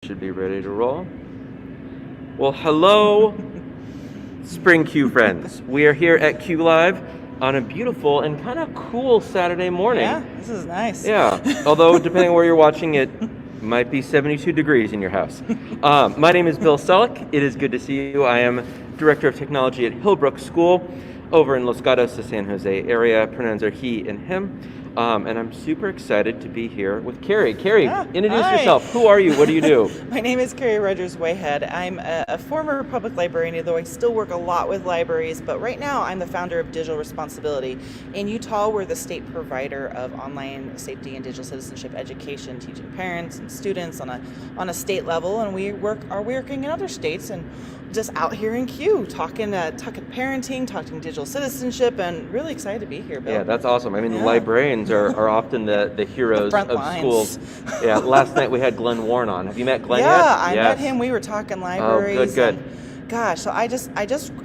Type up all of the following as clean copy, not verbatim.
Should be ready to roll. Well, hello, Spring Q friends. We are here at Q Live on a beautiful and kind of cool Saturday morning. Yeah, this is nice. Yeah, although depending on where you're watching it, might be 72 degrees in your house. My name is Bill Selleck. It is good to see you. I am Director of Technology at Hillbrook School over in Los Gatos, the San Jose area. Pronouns are he and him. And I'm super excited to be here with Carrie. Carrie, introduce yourself. Who are you? What do you do? My name is Carrie Rogers-Whitehead. I'm a former public librarian, though I still work a lot with libraries, but right now I'm the founder of Digital Responsibility. In Utah, we're the state provider of online safety and digital citizenship education, teaching parents and students on a state level, and we are working in other states and just out here in Q, talking parenting, talking digital citizenship, and really excited to be here, Bill. Yeah, that's awesome. I mean, librarians are often the heroes front of lines. Schools. Yeah, last night we had Glenn Warren on. Have you met Glenn yet? Yeah, I met him. We were talking libraries. Oh, good. Gosh, so I just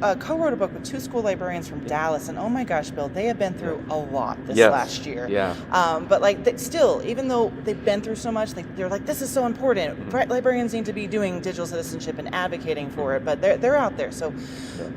co-wrote a book with two school librarians from Dallas, and oh my gosh, Bill, they have been through a lot this last year. Yeah. But still, even though they've been through so much, they're like, this is so important. Librarians need to be doing digital citizenship and advocating for it, but they're out there. So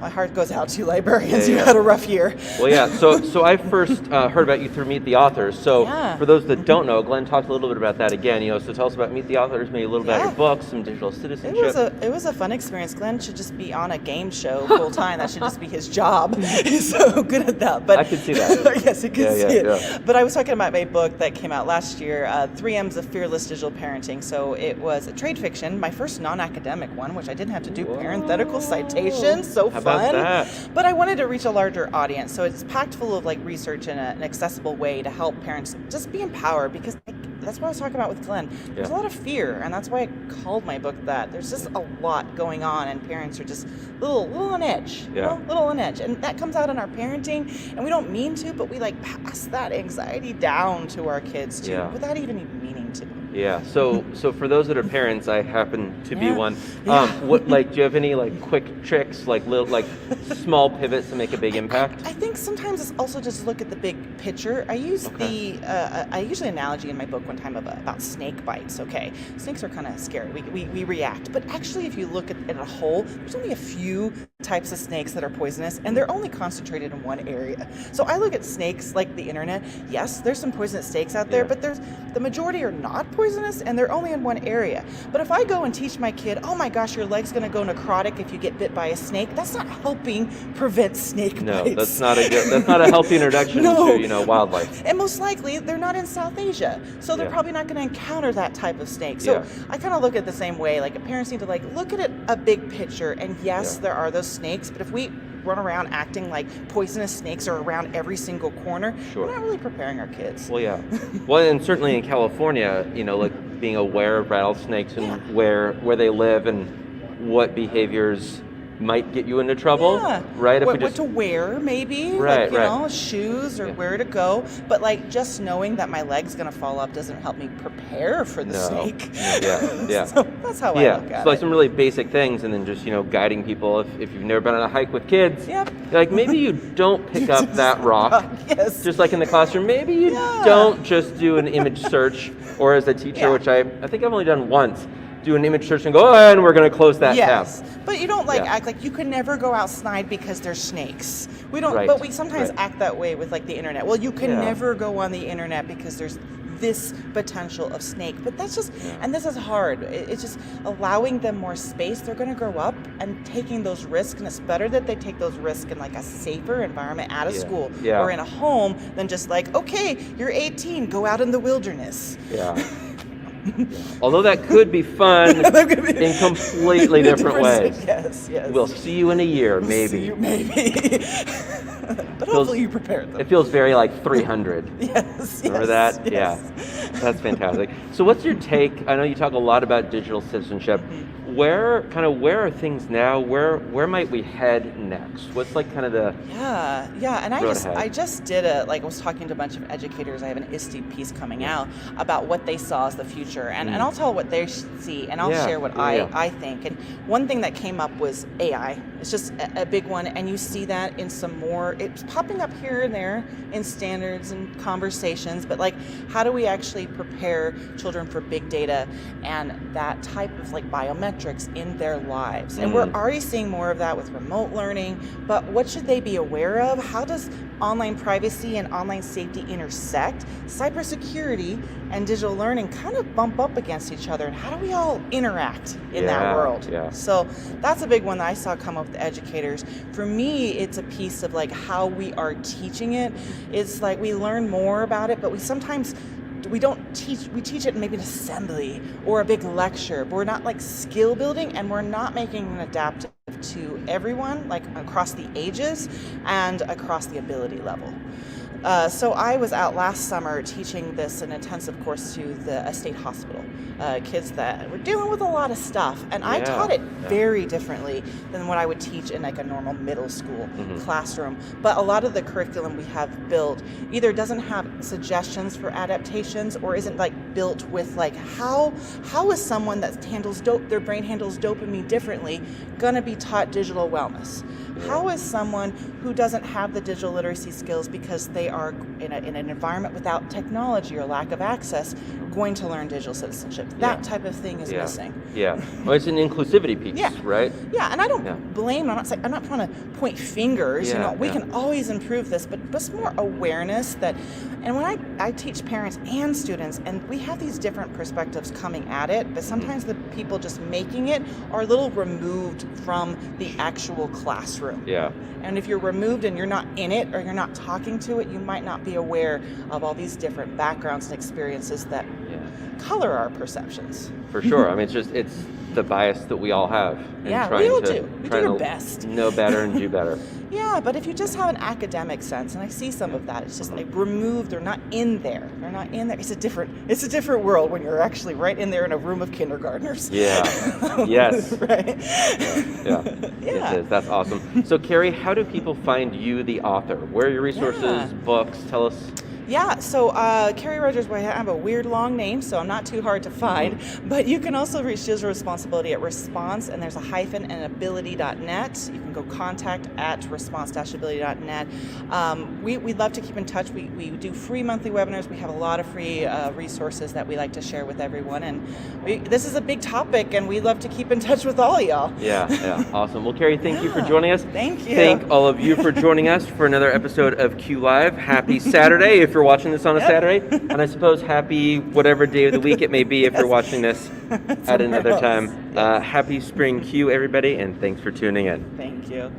my heart goes out to you, librarians. You had a rough year. Well, yeah. So I first heard about you through Meet the Authors. So for those that don't know, Glenn talked a little bit about that again. So tell us about Meet the Authors, maybe a little about your book, some digital citizenship. It was a fun experience. Glenn should just be on a game show full time. That should just be his job. He's so good at that. But I could see that. Yes, I could see it. Yeah. But I was talking about my book that came out last year, 3 M's of Fearless Digital Parenting. So it was a trade fiction, my first non-academic one, which I didn't have to do parenthetical citations. So How fun. about that? But I wanted to reach a larger audience. So it's packed full of research in an accessible way to help parents just be empowered, because that's what I was talking about with Glenn. There's a lot of fear, and that's why I called my book that. There's just a lot going on, and parents are just a little on edge. Little on edge. And that comes out in our parenting, and we don't mean to, but we pass that anxiety down to our kids too, without even meaning to. Yeah. So for those that are parents, I happen to be one. What do you have any quick tricks, little small pivots to make a big impact? I think sometimes it's also just look at the big picture. I use I use an analogy in my book one time about snake bites. Okay, snakes are kind of scary. We react, but actually, if you look at it a whole, there's only a few types of snakes that are poisonous, and they're only concentrated in one area. So I look at snakes like the internet. Yes, there's some poisonous snakes out there, but the majority are not poisonous, and they're only in one area. But if I go and teach my kid, oh my gosh, your leg's going to go necrotic if you get bit by a snake, that's not helping prevent snake bites. No, that's not a healthy introduction to wildlife. And most likely they're not in South Asia, so they're probably not going to encounter that type of snake. So I kind of look at it the same way. Parents need to look at it a big picture. And yes, there are those snakes, but if we run around acting like poisonous snakes are around every single corner, we're not really preparing our kids. Well, yeah. Well, and certainly in California, being aware of rattlesnakes and where they live and what behaviors might get you into trouble, right? What to wear, maybe, shoes or where to go. But just knowing that my leg's gonna fall up doesn't help me prepare for the snake. Yeah. So that's how I look at it. Some really basic things, and then just guiding people. If you've never been on a hike with kids, maybe you don't pick up that rock. Yes. Just like in the classroom, maybe you don't just do an image search, or as a teacher, which I think I've only done once. Do an image search and go, and we're going to close that tab. But you don't act like you can never go outside because there's snakes. We don't, but we sometimes act that way with the internet. Well, you can never go on the internet because there's this potential of snake. But that's just, and this is hard. It's just allowing them more space. They're going to grow up and taking those risks, and it's better that they take those risks in a safer environment out of school or in a home than just okay, you're 18, go out in the wilderness. Although that could be fun in completely different ways. Yes. We'll see you in a year, maybe. But hopefully you prepared them. It feels very 300. Yes. Remember that? Yes. Yeah. That's fantastic. So what's your take? I know you talk a lot about digital citizenship. Where are things now? Where might we head next? What's kind of the and I just did I was talking to a bunch of educators. I have an ISTE piece coming out about what they saw as the future, and I'll tell what they see, and I'll share what I think. And one thing that came up was AI. It's just a big one, and you see that in some more. It's popping up here and there in standards and conversations, but how do we actually actually prepare children for big data and that type of like biometrics in their lives. And we're already seeing more of that with remote learning, but what should they be aware of? How does online privacy and online safety intersect? Cybersecurity and digital learning kind of bump up against each other, and how do we all interact in that world? So that's a big one that I saw come up with educators. For me, it's a piece of like how we are teaching it. It's like we learn more about it, but we don't teach, we teach it in maybe an assembly or a big lecture, but we're not like skill building, and we're not making it adaptive to everyone, like across the ages and across the ability level. So I was out last summer teaching an intensive course to a state hospital, kids that were dealing with a lot of stuff, and I taught it very differently than what I would teach in like a normal middle school classroom. But a lot of the curriculum we have built either doesn't have suggestions for adaptations or isn't like built with like how is someone that their brain handles dopamine differently gonna be taught digital wellness? How is someone who doesn't have the digital literacy skills because they are in an environment without technology or lack of access going to learn digital citizenship? That type of thing is missing. Yeah, well, it's an inclusivity piece, right? Yeah, and I don't blame. I'm not trying to point fingers. We can always improve this, but just more awareness that. And when I teach parents and students, and we have these different perspectives coming at it, but sometimes the people just making it are a little removed from the actual classroom. Yeah. And if you're removed and you're not in it or you're not talking to it, you might not be aware of all these different backgrounds and experiences that color our perceptions. For sure. I mean, it's the bias that we all have. We all do. We do our best. Know better and do better. Yeah, but if you just have an academic sense, and I see some of that, it's just like removed. They're not in there. They're not in there. It's a different world when you're actually right in there in a room of kindergartners. Yeah. Yes. Right. Yeah. It is. That's awesome. So, Carrie, how do people find you, the author? Where are your resources, books? Tell us. Yeah, so Carrie Rogers-Whitehead, I have a weird long name, so I'm not too hard to find, but you can also reach Digital Responsibility at Response, and there's a hyphen and ability.net. You can go contact at response-ability.net. We'd love to keep in touch. We do free monthly webinars. We have a lot of free resources that we like to share with everyone, and this is a big topic, and we love to keep in touch with all of y'all. Yeah, awesome. Well, Carrie, thank you for joining us. Thank you. Thank all of you for joining us for another episode of Q Live. Happy Saturday if you're watching this on a Saturday, and I suppose happy whatever day of the week it may be if you're watching this at another time. Happy Spring Q, everybody, and thanks for tuning in. Thank you.